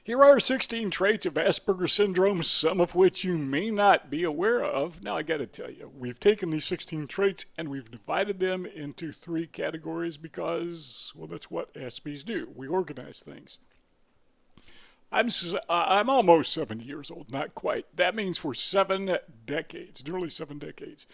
Here are 16 traits of Asperger's syndrome, some of which you may not be aware of. Now, I got to tell you, we've taken these 16 traits and we've divided them into 3 categories because, well, that's what Aspies do. We organize things. I'm almost 70 years old, not quite. That means for 7 decades, nearly 7 decades,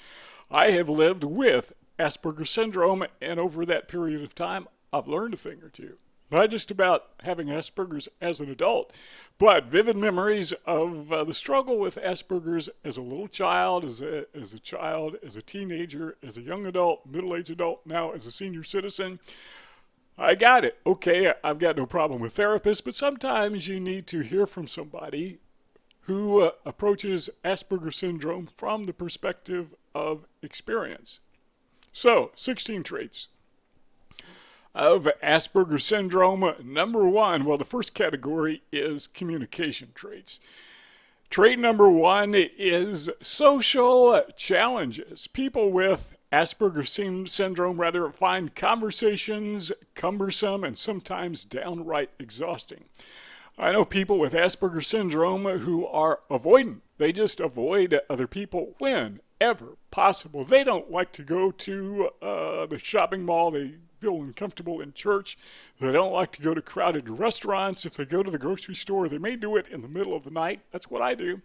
I have lived with Asperger's syndrome, and over that period of time, I've learned a thing or two. Not just about having Asperger's as an adult, but vivid memories of the struggle with Asperger's as a little child, as a teenager, as a young adult, middle-aged adult, now as a senior citizen. I got it. Okay, I've got no problem with therapists, but sometimes you need to hear from somebody who approaches Asperger's syndrome from the perspective of experience. So, 16 traits of Asperger's syndrome. Number 1, well, the first category is communication traits. Trait number 1 is social challenges. People with Asperger's syndrome find conversations cumbersome and sometimes downright exhausting. I know people with Asperger's syndrome who are avoidant. They just avoid other people whenever possible. They don't like to go to the shopping mall. They feel uncomfortable in church. They don't like to go to crowded restaurants. If they go to the grocery store, they may do it in the middle of the night. That's what I do,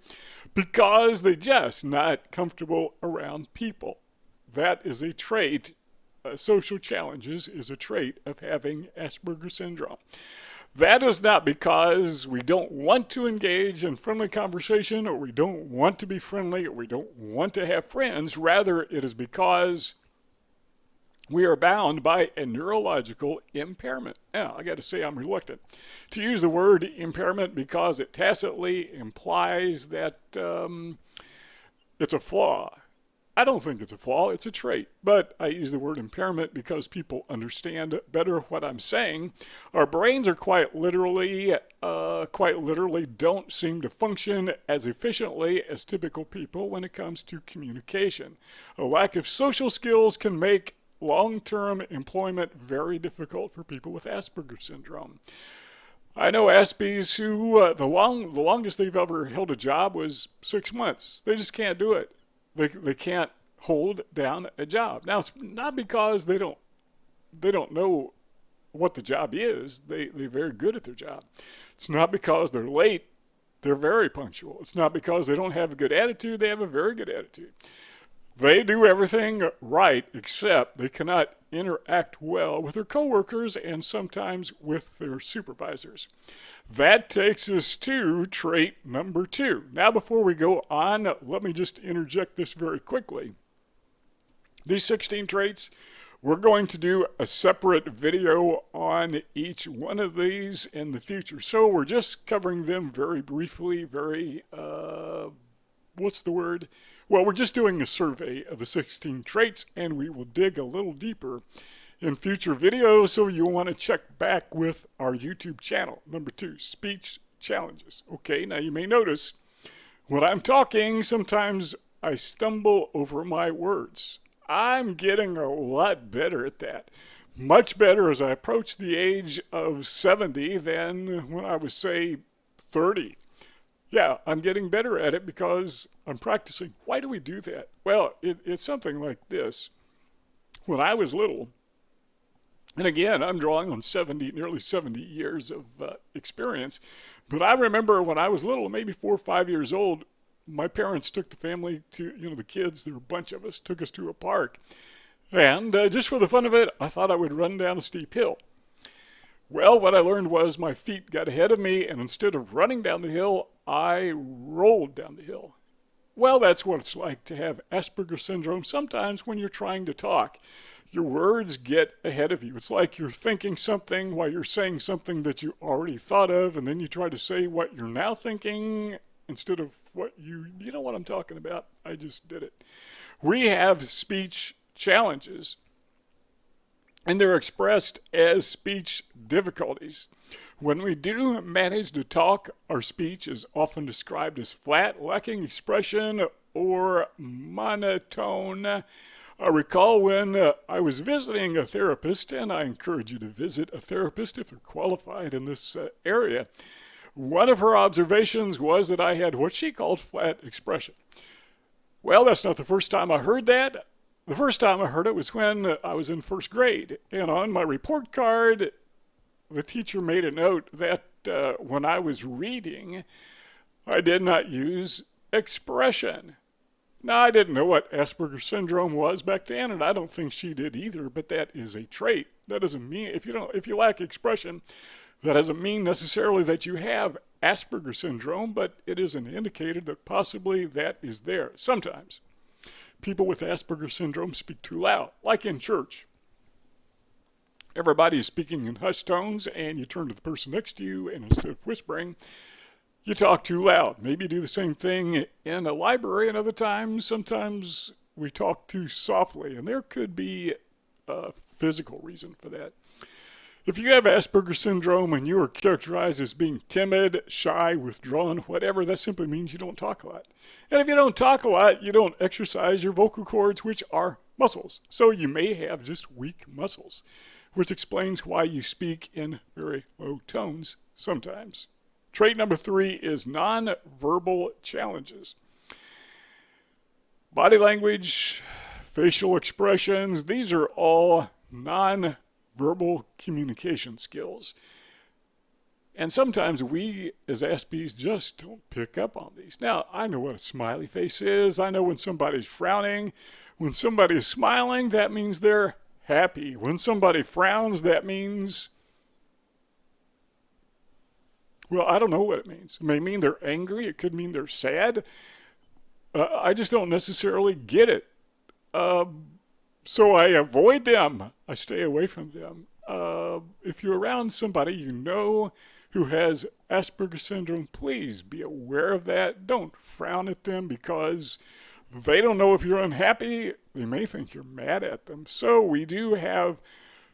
because they're just not comfortable around people. That is a trait. Social challenges is a trait of having Asperger's syndrome. That is not because we don't want to engage in friendly conversation, or we don't want to be friendly, or we don't want to have friends. Rather, it is because we are bound by a neurological impairment. Now, I got to say I'm reluctant to use the word impairment because it tacitly implies that it's a flaw. I don't think it's a flaw, it's a trait. But I use the word impairment because people understand better what I'm saying. Our brains are quite literally don't seem to function as efficiently as typical people when it comes to communication. A lack of social skills can make long-term employment very difficult for people with Asperger's syndrome. I know Aspies who the longest they've ever held a job was 6 months. They just can't do it. They can't hold down a job. Now, it's not because they don't know what the job is. They're very good at their job. It's not because they're late. They're very punctual. It's not because they don't have a good attitude. They have a very good attitude. They do everything right, except they cannot interact well with their coworkers and sometimes with their supervisors. That takes us to trait number 2. Now, before we go on, let me just interject this very quickly. These 16 traits, we're going to do a separate video on each one of these in the future. So we're just covering them very briefly, what's the word? Well, we're just doing a survey of the 16 traits, and we will dig a little deeper in future videos, so you'll want to check back with our YouTube channel. Number 2, speech challenges. Okay, now you may notice when I'm talking, sometimes I stumble over my words. I'm getting a lot better at that. Much better as I approach the age of 70 than when I was, say, 30. Yeah, I'm getting better at it because I'm practicing. Why do we do that? Well, it's something like this. When I was little, and again, I'm drawing on nearly 70 years of experience, but I remember when I was little, maybe 4 or 5 years old, my parents took the family to, the kids, there were a bunch of us, took us to a park. And just for the fun of it, I thought I would run down a steep hill. Well, what I learned was my feet got ahead of me, and instead of running down the hill, I rolled down the hill. Well, that's what it's like to have Asperger's syndrome. Sometimes when you're trying to talk, your words get ahead of you. It's like you're thinking something while you're saying something that you already thought of, and then you try to say what you're now thinking instead of what you know what I'm talking about. I just did it. We have speech challenges, and they're expressed as speech difficulties. When we do manage to talk, our speech is often described as flat, lacking expression, or monotone. I recall when I was visiting a therapist, and I encourage you to visit a therapist if they're qualified in this area. One of her observations was that I had what she called flat expression. Well, that's not the first time I heard that. The first time I heard it was when I was in first grade. And on my report card, the teacher made a note that when I was reading, I did not use expression. Now, I didn't know what Asperger's syndrome was back then, and I don't think she did either, but that is a trait. That doesn't mean, if you lack expression, that doesn't mean necessarily that you have Asperger's syndrome, but it is an indicator that possibly that is there. Sometimes people with Asperger's syndrome speak too loud, like in church. Everybody is speaking in hushed tones, and you turn to the person next to you, and instead of whispering, you talk too loud. Maybe you do the same thing in a library, and other times, sometimes we talk too softly, and there could be a physical reason for that. If you have Asperger's syndrome and you are characterized as being timid, shy, withdrawn, whatever, that simply means you don't talk a lot. And if you don't talk a lot, you don't exercise your vocal cords, which are muscles. So you may have just weak muscles, which explains why you speak in very low tones sometimes. Trait number 3 is nonverbal challenges. Body language, facial expressions, these are all non-verbal communication skills. And sometimes we, as ASPEs, just don't pick up on these. Now, I know what a smiley face is. I know when somebody's frowning. When somebody is smiling, that means they're happy. When somebody frowns, that means, well, I don't know what it means. It may mean they're angry. It could mean they're sad. I just don't necessarily get it. So I avoid them. I stay away from them. If you're around somebody you know who has Asperger's syndrome, please be aware of that. Don't frown at them because they don't know if you're unhappy. They may think you're mad at them. So we do have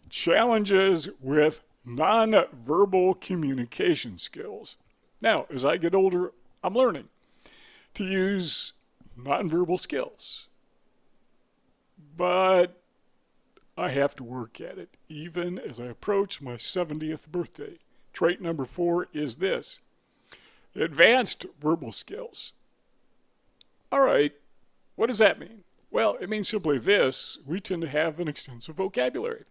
challenges with nonverbal communication skills. Now, as I get older, I'm learning to use nonverbal skills. But I have to work at it, even as I approach my 70th birthday. Trait number 4 is this: advanced verbal skills. All right, what does that mean? Well, it means simply this: we tend to have an extensive vocabulary.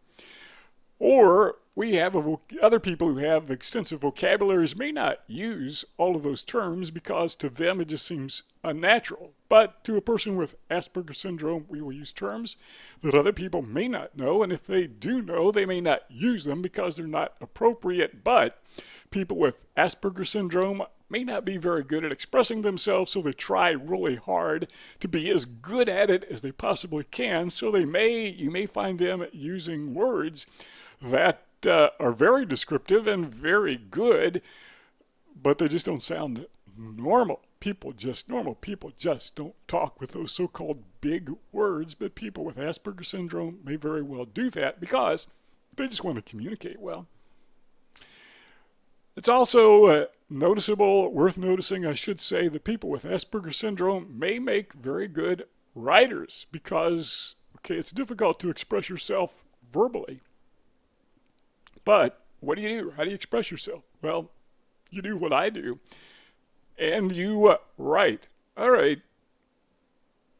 Or we have other people who have extensive vocabularies may not use all of those terms because to them it just seems unnatural. But to a person with Asperger's syndrome, we will use terms that other people may not know, and if they do know, they may not use them because they're not appropriate. But people with Asperger's syndrome may not be very good at expressing themselves, so they try really hard to be as good at it as they possibly can. So you may find them using words that are very descriptive and very good, but they just don't sound normal. Normal people just don't talk with those so-called big words, but people with Asperger's syndrome may very well do that because they just want to communicate well. It's also worth noticing, I should say, that people with Asperger's syndrome may make very good writers because, it's difficult to express yourself verbally. But what do you do? How do you express yourself? Well, you do what I do, and you write. All right.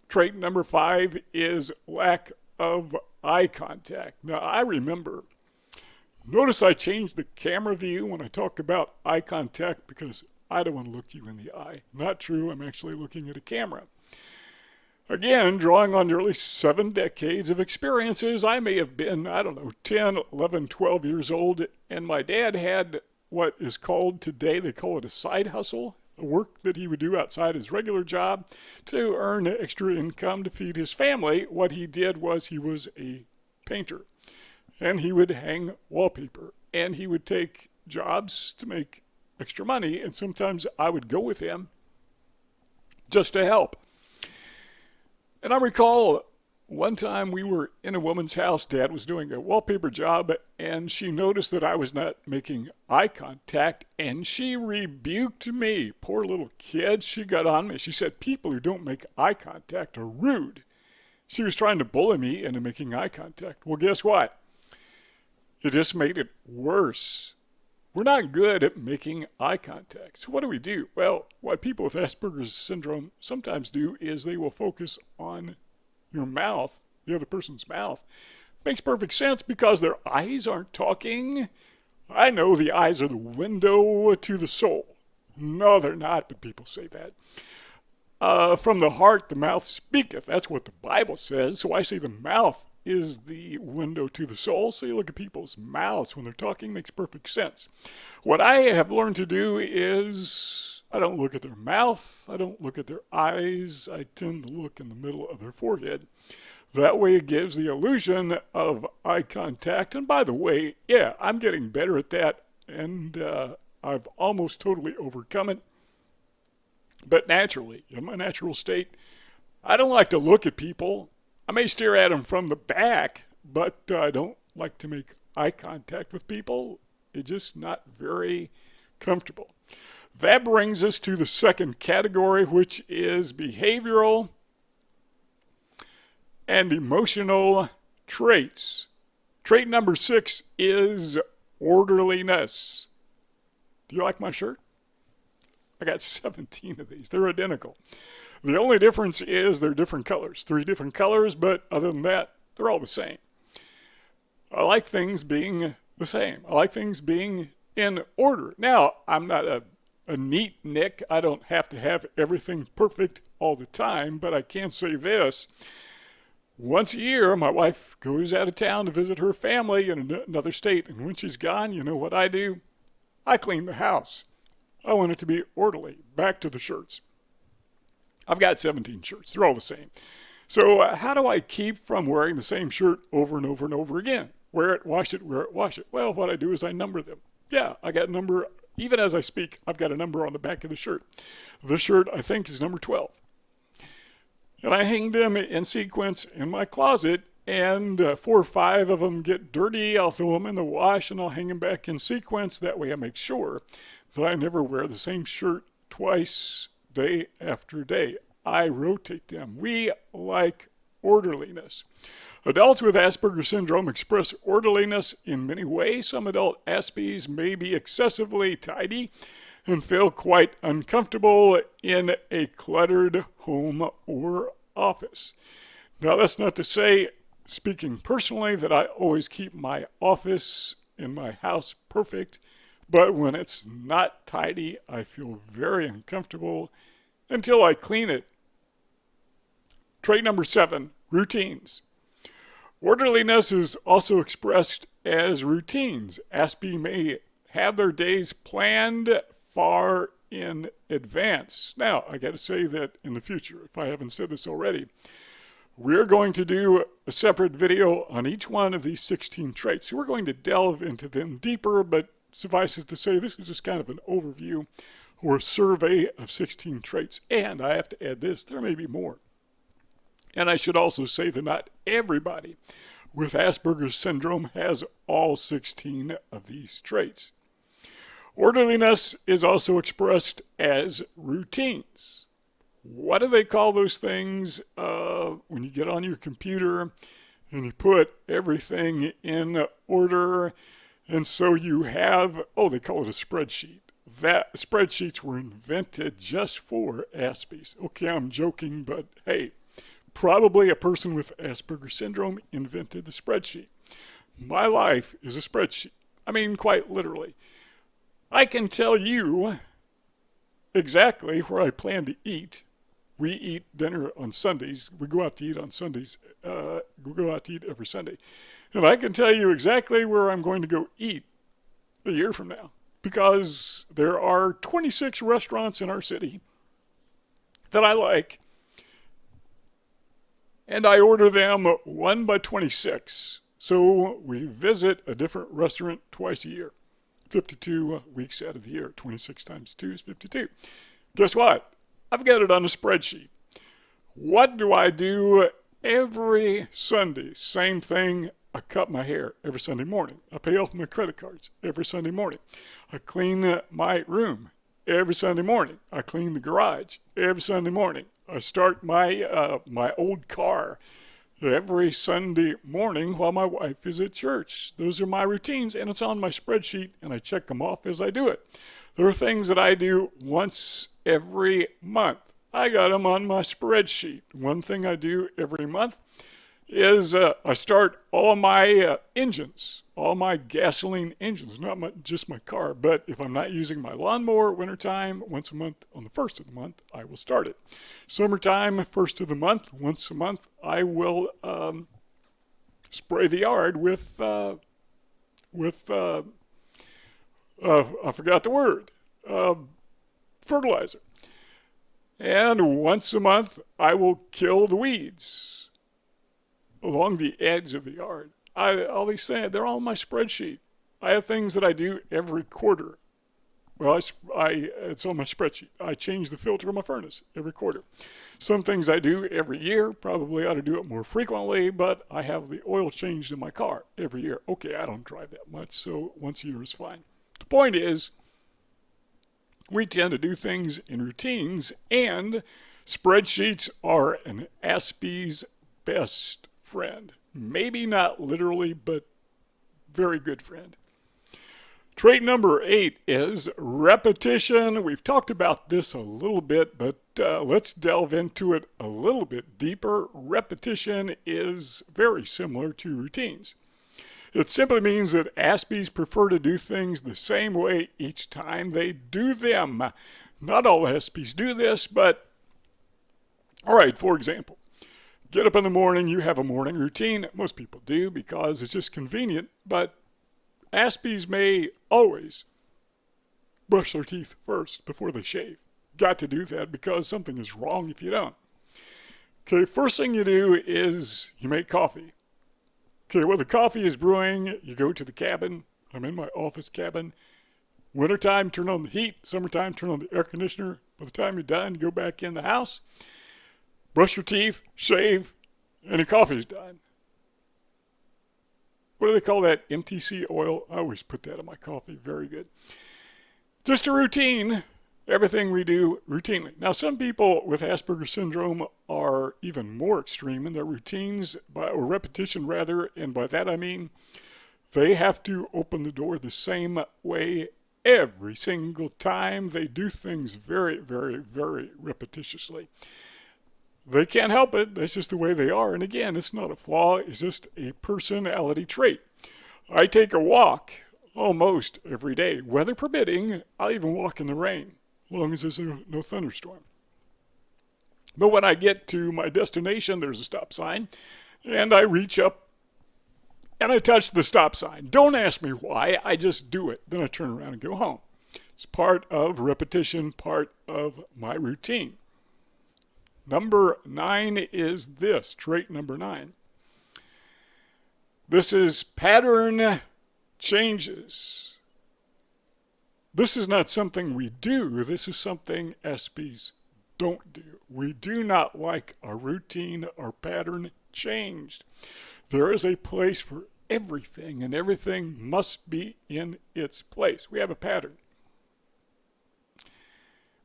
Trait number 5 is lack of eye contact. Now, I remember, notice I changed the camera view when I talk about eye contact because I don't want to look you in the eye. Not true. I'm actually looking at a camera. Again, drawing on nearly 7 decades of experiences, I may have been, 10, 11, 12 years old, and my dad had what is called today, they call it a side hustle, a work that he would do outside his regular job to earn extra income to feed his family. What he did was he was a painter, and he would hang wallpaper, and he would take jobs to make extra money, and sometimes I would go with him just to help. And I recall one time we were in a woman's house. Dad was doing a wallpaper job, and she noticed that I was not making eye contact, and she rebuked me. Poor little kid. She got on me. She said, people who don't make eye contact are rude. She was trying to bully me into making eye contact. Well, guess what? It just made it worse. We're not good at making eye contact. So what do? Well, what people with Asperger's syndrome sometimes do is they will focus on your mouth, the other person's mouth. Makes perfect sense because their eyes aren't talking. I know the eyes are the window to the soul. No, they're not, but people say that. From the heart, the mouth speaketh. That's what the Bible says. So I say the mouth is the window to the soul. So you look at people's mouths when they're talking, makes perfect sense. What I have learned to do is I don't look at their mouth. I don't look at their eyes. I tend to look in the middle of their forehead. That way it gives the illusion of eye contact. And by the way, yeah, I'm getting better at that. And I've almost totally overcome it. But naturally, in my natural state, I don't like to look at people. I may stare at them from the back, but I don't like to make eye contact with people. It's just not very comfortable. That brings us to the second category, which is behavioral and emotional traits. Trait number 6 is orderliness. Do you like my shirt? I got 17 of these. They're identical. The only difference is they're different colors. 3 different colors, but other than that, they're all the same. I like things being the same. I like things being in order. Now, I'm not a neat Nick. I don't have to have everything perfect all the time, but I can say this. Once a year, my wife goes out of town to visit her family in another state, and when she's gone, you know what I do? I clean the house. I want it to be orderly. Back to the shirts. I've got 17 shirts. They're all the same. So how do I keep from wearing the same shirt over and over and over again? Wear it, wash it, wear it, wash it. Well, what I do is I number them. Yeah, I got a number. Even as I speak, I've got a number on the back of the shirt. This shirt, I think, is number 12. And I hang them in sequence in my closet, and 4 or 5 of them get dirty. I'll throw them in the wash, and I'll hang them back in sequence. That way I make sure that I never wear the same shirt twice, day after day. I rotate them. We like orderliness. Adults with Asperger's syndrome express orderliness in many ways. Some adult Aspies may be excessively tidy and feel quite uncomfortable in a cluttered home or office. Now, that's not to say, speaking personally, that I always keep my office in my house perfect. But when it's not tidy, I feel very uncomfortable until I clean it. Trait number 7, routines. Orderliness is also expressed as routines. Aspie may have their days planned far in advance. Now, I got to say that in the future, if I haven't said this already, we're going to do a separate video on each one of these 16 traits. So we're going to delve into them deeper, but suffice it to say, this is just kind of an overview or a survey of 16 traits. And I have to add this, there may be more. And I should also say that not everybody with Asperger's syndrome has all 16 of these traits. Orderliness is also expressed as routines. What do they call those things when you get on your computer and you put everything in order? And so you have, they call it a spreadsheet. That spreadsheets were invented just for Aspies. Okay, I'm joking, but hey, probably a person with Asperger's syndrome invented the spreadsheet. My life is a spreadsheet. I mean, quite literally. I can tell you exactly where I plan to eat. We eat dinner on Sundays. We go out to eat on Sundays. We go out to eat every Sunday. And I can tell you exactly where I'm going to go eat a year from now. Because there are 26 restaurants in our city that I like. And I order them 1 by 26. So we visit a different restaurant twice a year. 52 weeks out of the year. 26 times 2 is 52. Guess what? I've got it on a spreadsheet. What do I do every Sunday? Same thing. I cut my hair every Sunday morning. I pay off my credit cards every Sunday morning. I clean my room every Sunday morning. I clean the garage every Sunday morning. I start my old car every Sunday morning while my wife is at church. Those are my routines, and it's on my spreadsheet, and I check them off as I do it. There are things that I do once every month. I got them on my spreadsheet. One thing I do every month is I start all my engines, all my gasoline engines, not just my car, but if I'm not using my lawnmower wintertime, once a month on the first of the month, I will start it. Summertime, first of the month, once a month, I will spray the yard with I forgot the word, fertilizer. And once a month, I will kill the weeds along the edge of the yard. All these things, they're all on my spreadsheet. I have things that I do every quarter. Well, it's on my spreadsheet. I change the filter on my furnace every quarter. Some things I do every year. Probably ought to do it more frequently, but I have the oil changed in my car every year. Okay, I don't drive that much, so once a year is fine. The point is, we tend to do things in routines, and spreadsheets are an ASPE's best friend. Maybe not literally, but very good friend. Trait number 8 is repetition. We've talked about this a little bit, but let's delve into it a little bit deeper. Repetition is very similar to routines. It simply means that ASPEs prefer to do things the same way each time they do them. Not all ASPEs do this, but all right, for example, get up in the morning, you have a morning routine. Most people do because it's just convenient, but ASPEs may always brush their teeth first before they shave. Got to do that because something is wrong if you don't. Okay, first thing you do is you make coffee. Okay, well, the coffee is brewing, you go to the cabin. I'm in my office cabin. Wintertime, turn on the heat. Summertime, turn on the air conditioner. By the time you're done, you go back in the house, brush your teeth, shave, and your coffee's done. What do they call that? MTC oil. I always put that in my coffee. Very good. Just a routine. Everything we do routinely. Now, some people with Asperger's syndrome are even more extreme in their routines, or repetition rather, and by that I mean they have to open the door the same way every single time. They do things very, very, very repetitiously. They can't help it. That's just the way they are. And again, it's not a flaw. It's just a personality trait. I take a walk almost every day. Weather permitting, I'll even walk in the rain, as long as there's no thunderstorm. But when I get to my destination, there's a stop sign, and I reach up and I touch the stop sign. Don't ask me why. I just do it. Then I turn around and go home. It's part of repetition, part of my routine. Number 9 is this, trait number 9. This is pattern changes. This is not something we do. This is something ASPEs don't do. We do not like our routine, our pattern changed. There is a place for everything, and everything must be in its place. We have a pattern.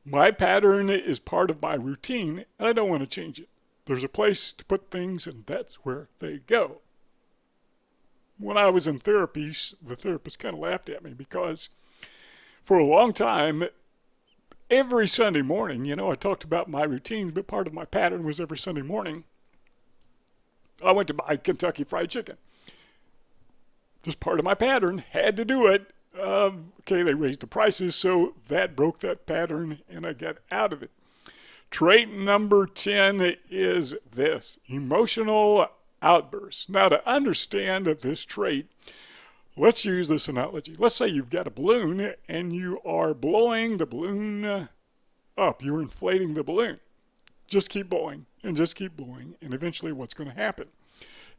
My pattern is part of my routine, and I don't want to change it. There's a place to put things, and that's where they go. When I was in therapy, the therapist kind of laughed at me because for a long time, every Sunday morning, I talked about my routines, but part of my pattern was every Sunday morning, I went to buy Kentucky Fried Chicken. Just part of my pattern, had to do it. They raised the prices, so that broke that pattern, and I got out of it. Trait number 10 is this, emotional outbursts. Now, to understand this trait, let's use this analogy. Let's say you've got a balloon, and you are blowing the balloon up. You're inflating the balloon. Just keep blowing, and just keep blowing, and eventually what's going to happen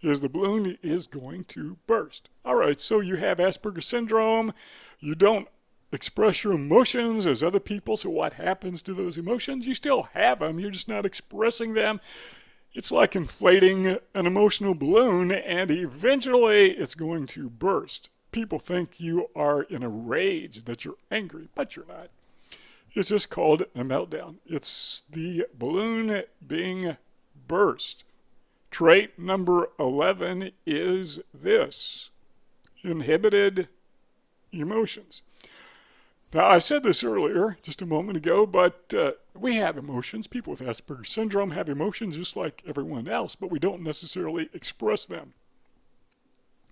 is the balloon is going to burst. All right, so you have Asperger's syndrome. You don't express your emotions as other people, so what happens to those emotions? You still have them, you're just not expressing them. It's like inflating an emotional balloon, and eventually it's going to burst. People think you are in a rage, that you're angry, but you're not. It's just called a meltdown. It's the balloon being burst. Trait number 11 is this: inhibited emotions. Now, I said this earlier, just a moment ago, but we have emotions. People with Asperger's syndrome have emotions just like everyone else, but we don't necessarily express them.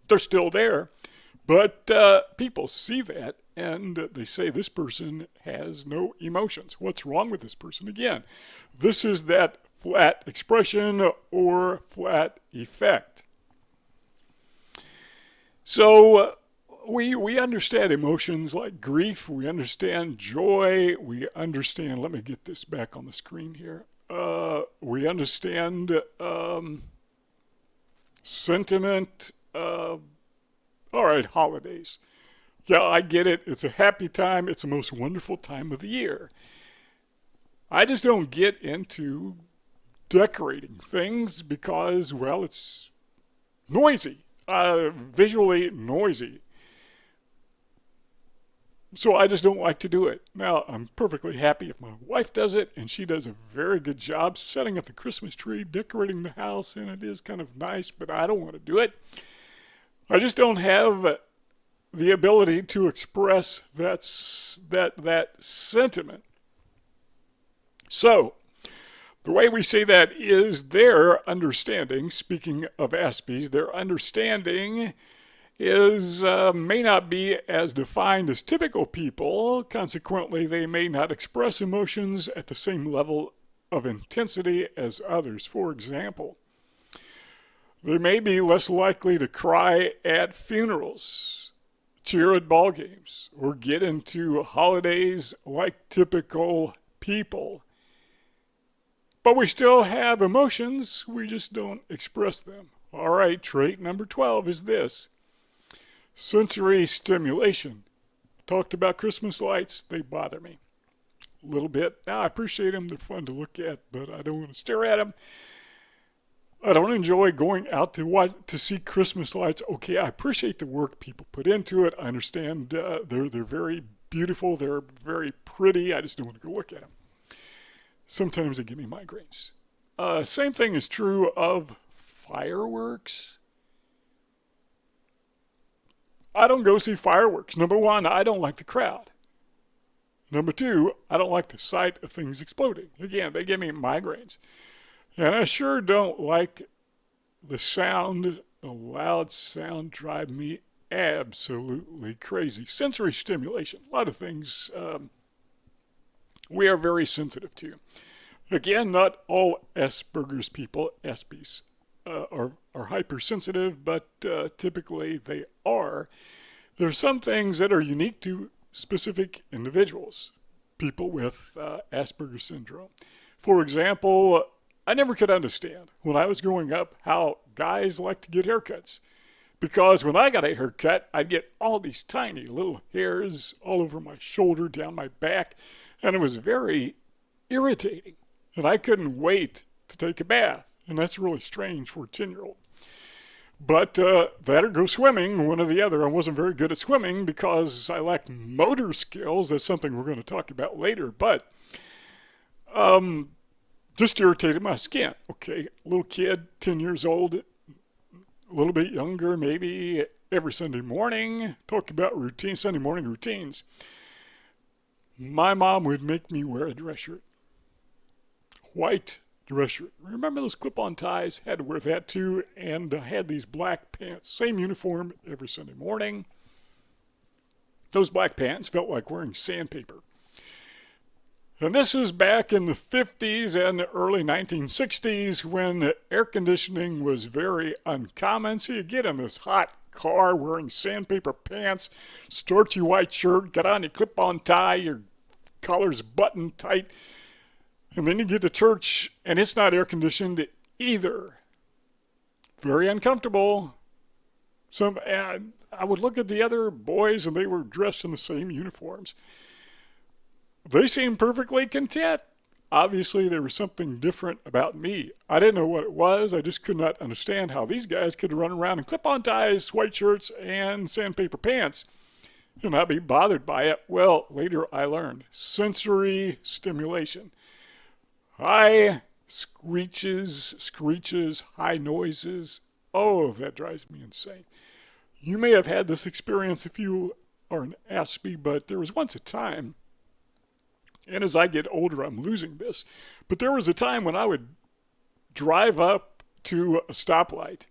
They're still there, but people see that and they say this person has no emotions. What's wrong with this person? Again, this is that flat expression or flat effect. So we understand emotions like grief. We understand joy. We understand, let me get this back on the screen here. We understand sentiment. All right, holidays. Yeah, I get it. It's a happy time. It's the most wonderful time of the year. I just don't get into decorating things because, well, it's noisy, visually noisy. So I just don't like to do it. Now, I'm perfectly happy if my wife does it, and she does a very good job setting up the Christmas tree, decorating the house, and it is kind of nice, but I don't want to do it. I just don't have the ability to express that sentiment. So, the way we say that is their understanding, speaking of Aspies, their understanding is may not be as defined as typical people. Consequently, they may not express emotions at the same level of intensity as others. For example, they may be less likely to cry at funerals, cheer at ball games, or get into holidays like typical people. But we still have emotions, we just don't express them. All right, trait number 12 is this: sensory stimulation. Talked about Christmas lights, they bother me a little bit. Now, I appreciate them, they're fun to look at, but I don't want to stare at them. I don't enjoy going out to see Christmas lights. Okay, I appreciate the work people put into it. I understand they're very beautiful, they're very pretty. I just don't want to go look at them. Sometimes they give me migraines. Same thing is true of fireworks. I don't go see fireworks. Number one, I don't like the crowd. Number two, I don't like the sight of things exploding. Again, they give me migraines. And I sure don't like the sound. The loud sound drives me absolutely crazy. Sensory stimulation, a lot of things we are very sensitive to. Again, not all Asperger's people, Aspies, are hypersensitive, but typically they are. There are some things that are unique to specific individuals, people with Asperger's syndrome. For example, I never could understand when I was growing up how guys like to get haircuts. Because when I got a haircut, I'd get all these tiny little hairs all over my shoulder, down my back, and it was very irritating. And I couldn't wait to take a bath. And that's really strange for a 10-year-old. But that or go swimming, one or the other. I wasn't very good at swimming because I lacked motor skills. That's something we're going to talk about later. But just irritated my skin. Okay, little kid, 10 years old, a little bit younger, maybe every Sunday morning, talk about routine, Sunday morning routines. My mom would make me wear a dress shirt. White dress shirt. Remember those clip-on ties? Had to wear that too, and I had these black pants. Same uniform every Sunday morning. Those black pants felt like wearing sandpaper. And this is back in the 50s and early 1960s when air conditioning was very uncommon. So you get in this hot car wearing sandpaper pants, starchy white shirt, got on your clip-on tie, your collar's buttoned tight, and then you get to church and it's not air conditioned either. Very uncomfortable. I would look at the other boys and they were dressed in the same uniforms. They seemed perfectly content. Obviously, there was something different about me. I didn't know what it was. I just could not understand how these guys could run around in clip-on ties, white shirts, and sandpaper pants and not be bothered by it. Well, later I learned sensory stimulation. I screeches, high noises. Oh, that drives me insane. You may have had this experience if you are an ASPE, but there was once a time, and as I get older, I'm losing this, but there was a time when I would drive up to a stoplight,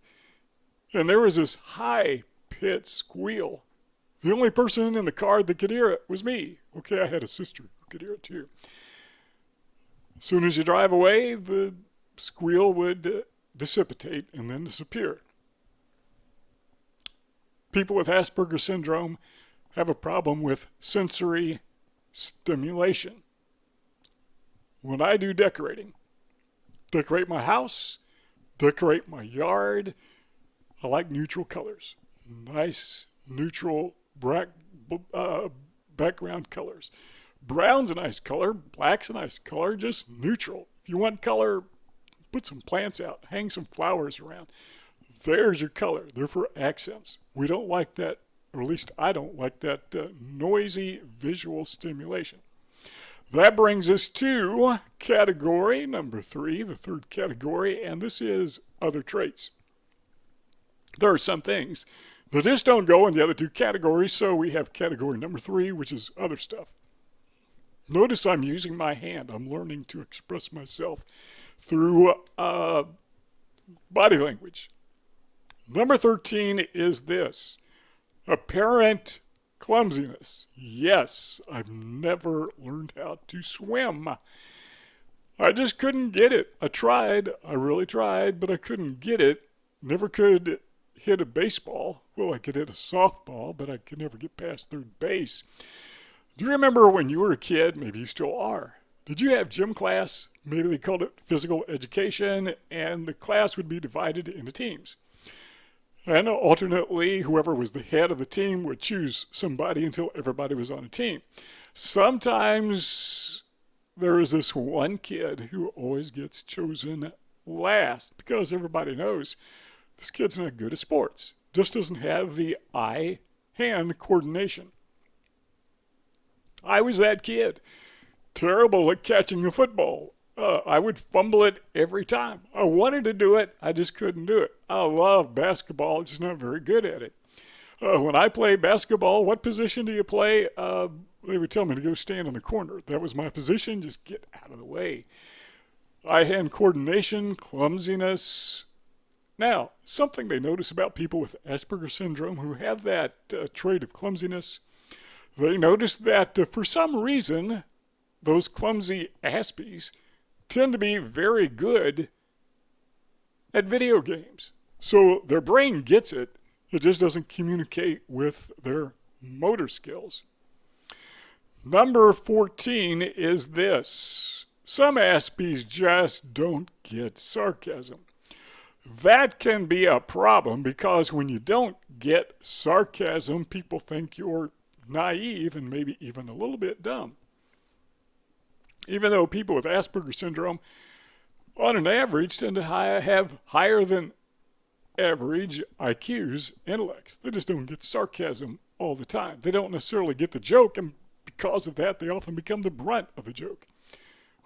and there was this high-pitched squeal. The only person in the car that could hear it was me. Okay, I had a sister who could hear it too. As soon as you drive away, the squeal would dissipate and then disappear. People with Asperger's syndrome have a problem with sensory stimulation. When I do decorating, decorate my house, decorate my yard, I like neutral colors. Nice, neutral, background colors. Brown's a nice color, black's a nice color, just neutral. If you want color, put some plants out, hang some flowers around. There's your color. They're for accents. We don't like that, or at least I don't like that noisy visual stimulation. That brings us to category number 3, the third category, and this is other traits. There are some things that just don't go in the other 2 categories, so we have category number 3, which is other stuff. Notice I'm using my hand. I'm learning to express myself through body language. Number 13 is this: apparent clumsiness. Yes, I've never learned how to swim. I just couldn't get it. I tried. I really tried, but I couldn't get it. Never could hit a baseball. Well, I could hit a softball, but I could never get past third base. Do you remember when you were a kid? Maybe you still are. Did you have gym class? Maybe they called it physical education, and the class would be divided into teams. And alternately, whoever was the head of the team would choose somebody until everybody was on a team. Sometimes there is this one kid who always gets chosen last because everybody knows this kid's not good at sports. Just doesn't have the eye-hand coordination. I was that kid. Terrible at catching a football. I would fumble it every time. I wanted to do it, I just couldn't do it. I love basketball, just not very good at it. When I play basketball, what position do you play? They would tell me to go stand in the corner. That was my position, just get out of the way. Eye-hand coordination, clumsiness. Now, something they notice about people with Asperger's syndrome who have that trait of clumsiness, they notice that for some reason, those clumsy Aspies tend to be very good at video games. So their brain gets it, it just doesn't communicate with their motor skills. Number 14 is this: some Aspies just don't get sarcasm. That can be a problem because when you don't get sarcasm, people think you're naive and maybe even a little bit dumb. Even though people with Asperger's syndrome, on an average, tend to have higher than average IQs, intellects. They just don't get sarcasm all the time. They don't necessarily get the joke, and because of that, they often become the brunt of the joke.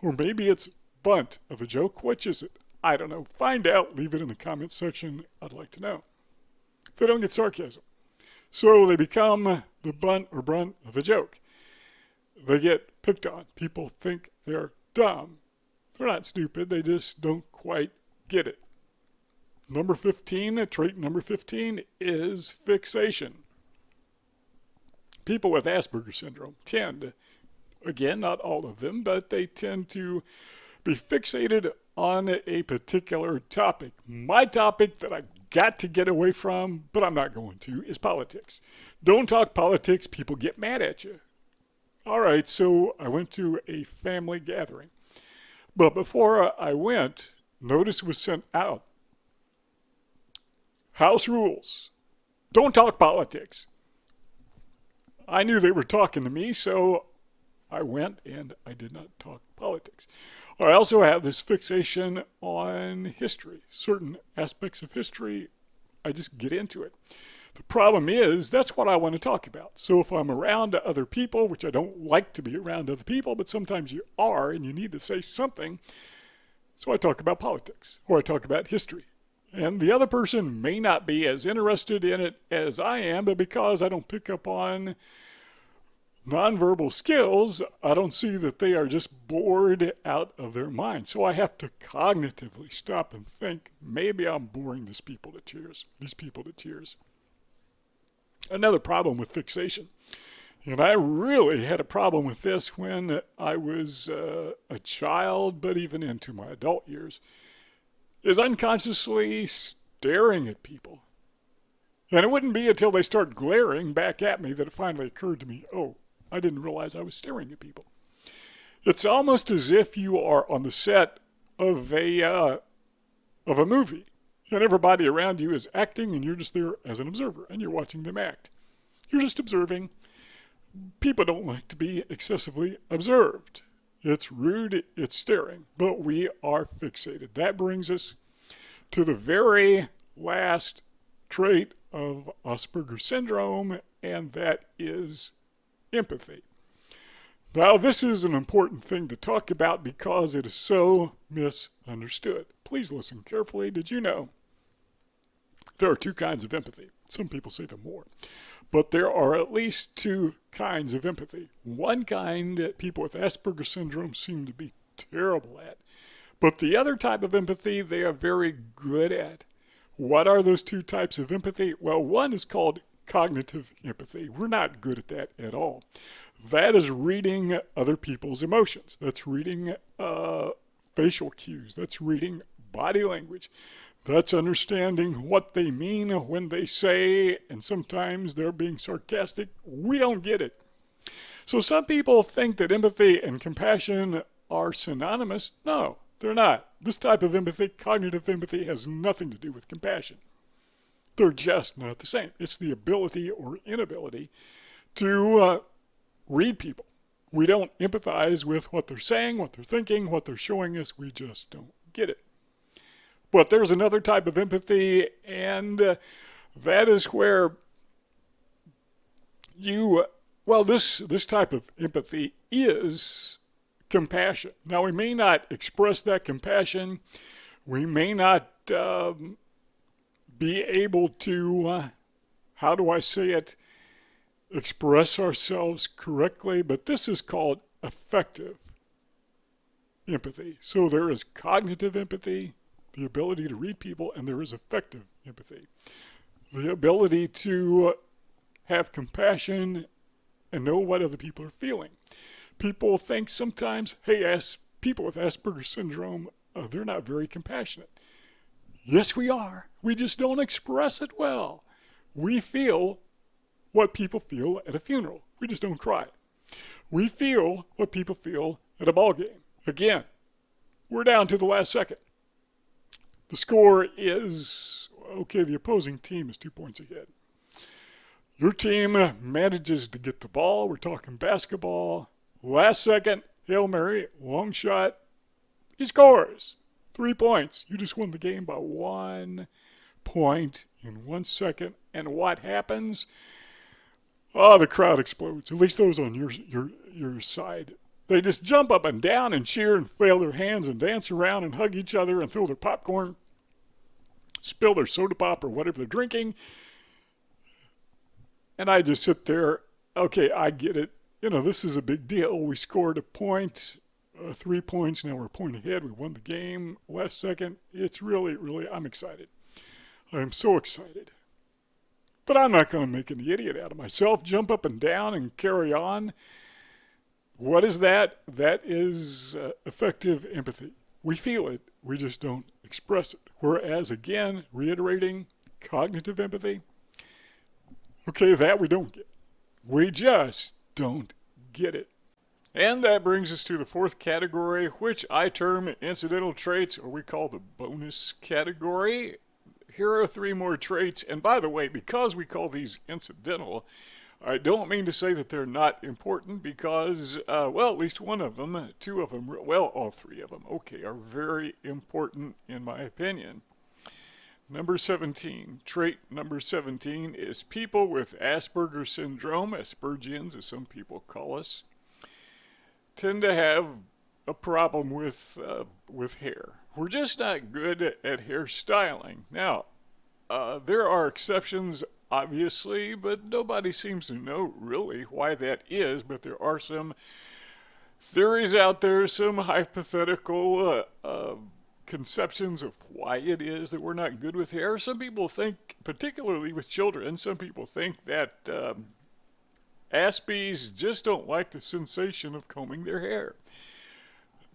Or maybe it's bunt of the joke. Which is it? I don't know. Find out. Leave it in the comments section. I'd like to know. They don't get sarcasm. So they become the bunt or brunt of the joke. They get picked on. People think they're dumb. They're not stupid. They just don't quite get it. Number 15, trait number 15 is fixation. People with Asperger's syndrome tend, again, not all of them, but they tend to be fixated on a particular topic. My topic that I got to get away from, but I'm not going to, is politics. Don't talk politics, people get mad at you. All right, so I went to a family gathering. But before I went, notice was sent out. House rules. Don't talk politics. I knew they were talking to me, so I went and I did not talk politics. I also have this fixation on history. Certain aspects of history, I just get into it. The problem is, that's what I want to talk about. So if I'm around other people, which I don't like to be around other people, but sometimes you are and you need to say something, So I talk about politics, or I talk about history. And the other person may not be as interested in it as I am, but because I don't pick up on nonverbal skills, I don't see that they are just bored out of their mind. So I have to cognitively stop and think, maybe I'm boring these people to tears. Another problem with fixation. And I really had a problem with this when I was a child, but even into my adult years, is unconsciously staring at people. And it wouldn't be until they start glaring back at me that it finally occurred to me, oh, I didn't realize I was staring at people. It's almost as if you are on the set of a movie, and everybody around you is acting, and you're just there as an observer, and you're watching them act. You're just observing. People don't like to be excessively observed. It's rude, it's staring, but we are fixated. That brings us to the very last trait of Asperger's syndrome, and that is empathy. Now, this is an important thing to talk about because it is so misunderstood. Please listen carefully. Did you know there are two kinds of empathy? Some people say there are more. But there are at least two kinds of empathy. One kind that people with Asperger's syndrome seem to be terrible at. But the other type of empathy they are very good at. What are those two types of empathy? Well, one is called cognitive empathy. We're not good at that at all. That is reading other people's emotions. That's reading facial cues. That's reading body language. That's understanding what they mean when they say, and sometimes they're being sarcastic. We don't get it. So some people think that empathy and compassion are synonymous. No, they're not. This type of empathy, cognitive empathy, has nothing to do with compassion. They're just not the same. It's the ability or inability to read people. We don't empathize with what they're saying, what they're thinking, what they're showing us. We just don't get it. But there's another type of empathy, and that is where this type of empathy is compassion. Now, we may not express that compassion. We may not be able to, express ourselves correctly, but this is called effective empathy. So there is cognitive empathy, the ability to read people, and there is effective empathy. The ability to have compassion and know what other people are feeling. People think sometimes, hey, people with Asperger's syndrome, they're not very compassionate. Yes, we are. We just don't express it well. We feel what people feel at a funeral. We just don't cry. We feel what people feel at a ball game. Again, we're down to the last second. The score is, okay, the opposing team is 2 points ahead. Your team manages to get the ball. We're talking basketball. Last second, Hail Mary, long shot. He scores 3 points. You just won the game by 1 point in 1 second. And what happens? Oh, the crowd explodes. At least those on your side. They just jump up and down and cheer and flail their hands and dance around and hug each other and throw their popcorn, spill their soda pop or whatever they're drinking. And I just sit there, okay, I get it. This is a big deal. We scored a point, 3 points. Now we're a point ahead. We won the game last second. It's really, really, I'm excited. I'm so excited. But I'm not going to make an idiot out of myself, jump up and down and carry on. What is that? That is effective empathy. We feel it. We just don't express it. Whereas, again, reiterating cognitive empathy, okay, that we don't get. We just don't get it. And that brings us to the fourth category, which I term incidental traits, or we call the bonus category. Here are 3 more traits. And by the way, because we call these incidental, I don't mean to say that they're not important because, at least one of them, 2 of them, all 3 of them, okay, are very important in my opinion. Number 17, trait number 17 is people with Asperger's syndrome, Aspergians as some people call us, tend to have a problem with hair. we're just not good at hairstyling. Now, there are exceptions, obviously, but nobody seems to know really why that is. But there are some theories out there, some hypothetical conceptions of why it is that we're not good with hair. Some people think, particularly with children, some people think that Aspies just don't like the sensation of combing their hair.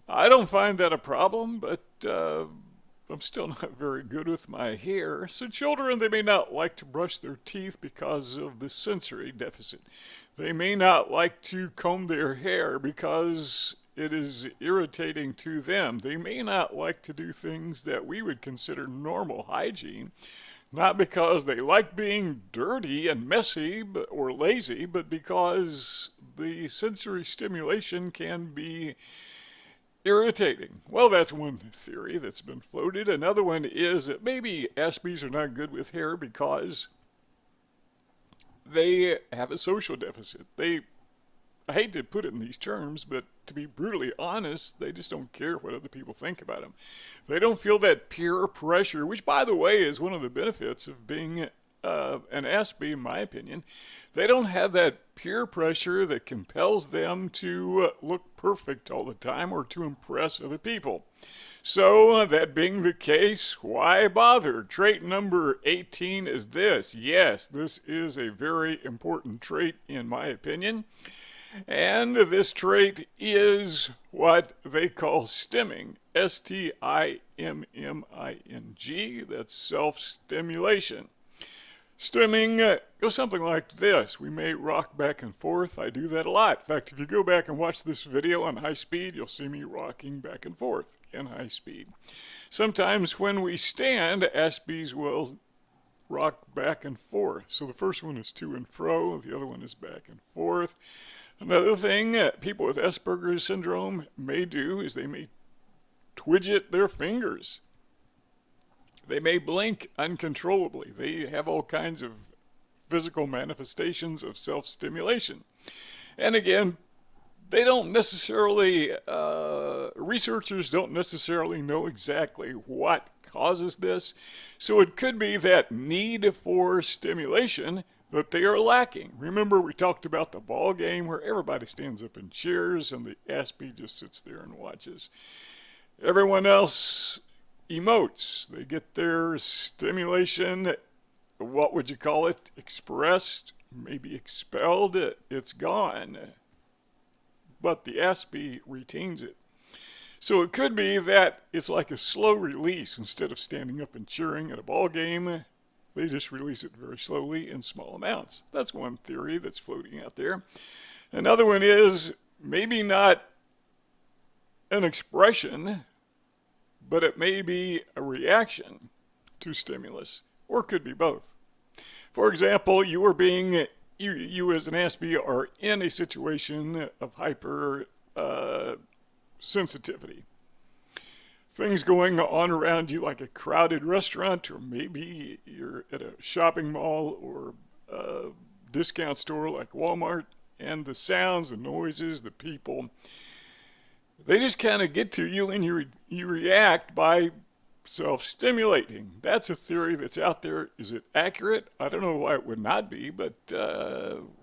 I don't find that a problem, but I'm still not very good with my hair. So children, they may not like to brush their teeth because of the sensory deficit. They may not like to comb their hair because it is irritating to them. They may not like to do things that we would consider normal hygiene, not because they like being dirty and messy or lazy, but because the sensory stimulation can be irritating. Well, that's one theory that's been floated. Another one is that maybe Aspies are not good with hair because they have a social deficit. I hate to put it in these terms, but to be brutally honest, they just don't care what other people think about them. They don't feel that peer pressure, which, by the way, is one of the benefits of being an Aspie, in my opinion. They don't have that peer pressure that compels them to look perfect all the time or to impress other people. So, that being the case, why bother? Trait number 18 is this. Yes, this is a very important trait in my opinion. And this trait is what they call stimming. S-T-I-M-M-I-N-G. That's self-stimulation. Stimming goes something like this. We may rock back and forth. I do that a lot. In fact, if you go back and watch this video on high speed, you'll see me rocking back and forth in high speed. Sometimes when we stand, Aspies will rock back and forth. So the first one is to and fro. The other one is back and forth. Another thing people with Asperger's syndrome may do is they may twidget their fingers. They may blink uncontrollably. They have all kinds of physical manifestations of self-stimulation. And again, they don't necessarily, researchers don't necessarily know exactly what causes this. So it could be that need for stimulation that they are lacking. Remember, we talked about the ball game where everybody stands up and cheers and the Aspie just sits there and watches. Everyone else emotes. They get their stimulation, what would you call it, expressed, maybe expelled. It's gone. But the Aspie retains it. So it could be that it's like a slow release. Instead of standing up and cheering at a ball game, they just release it very slowly in small amounts. That's one theory that's floating out there. Another one is maybe not an expression, but it may be a reaction to stimulus, or it could be both. For example, you as an Aspie are in a situation of hyper sensitivity. Things going on around you like a crowded restaurant, or maybe you're at a shopping mall or a discount store like Walmart, and the sounds, the noises, the people, they just kind of get to you and you react by self-stimulating. That's a theory that's out there. Is it accurate? I don't know why it would not be, but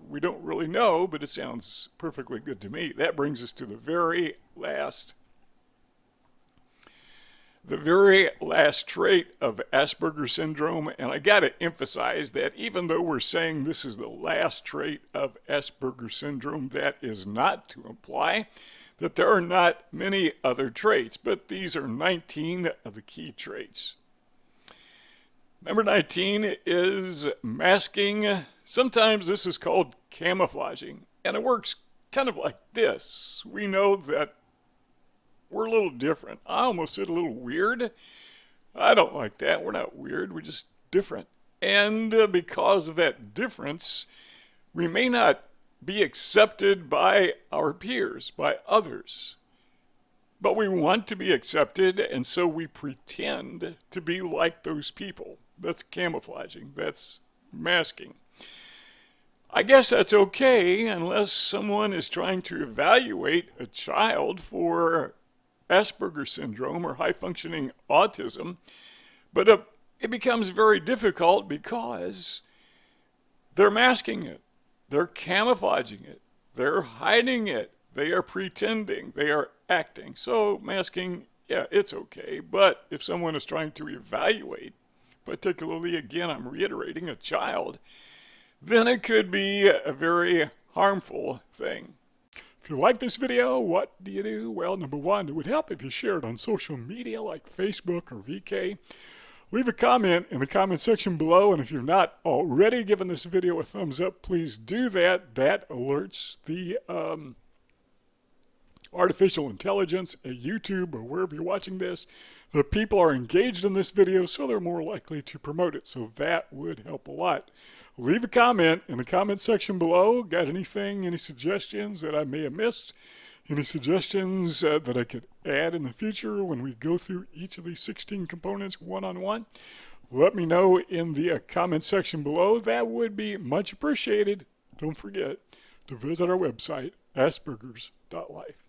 we don't really know, but it sounds perfectly good to me. That brings us to the very last trait of Asperger's syndrome, and I got to emphasize that even though we're saying this is the last trait of Asperger's syndrome, that is not to imply that there are not many other traits, but these are 19 of the key traits. Number 19 is masking. Sometimes this is called camouflaging, and it works kind of like this. We know that we're a little different. I almost said a little weird. I don't like that. We're not weird. We're just different. And because of that difference, we may not be accepted by our peers, by others. But we want to be accepted, and so we pretend to be like those people. That's camouflaging. That's masking. I guess that's okay unless someone is trying to evaluate a child for Asperger's syndrome or high-functioning autism. But it becomes very difficult because they're masking it. They're camouflaging it. They're hiding it. They are pretending. They are acting. So masking, yeah, it's okay. But if someone is trying to evaluate, particularly, again, I'm reiterating, a child, then it could be a very harmful thing. If you like this video, what do you do? Well, number one, it would help if you share it on social media like Facebook or VK. Leave a comment in the comment section below, and if you're not already giving this video a thumbs up, please do that. That alerts the artificial intelligence at YouTube or wherever you're watching this. The people are engaged in this video, so they're more likely to promote it. So that would help a lot. Leave a comment in the comment section below. Got anything, any suggestions that I may have missed? Any suggestions that I could add in the future when we go through each of these 16 components one-on-one? Let me know in the comment section below. That would be much appreciated. Don't forget to visit our website, aspergers.life.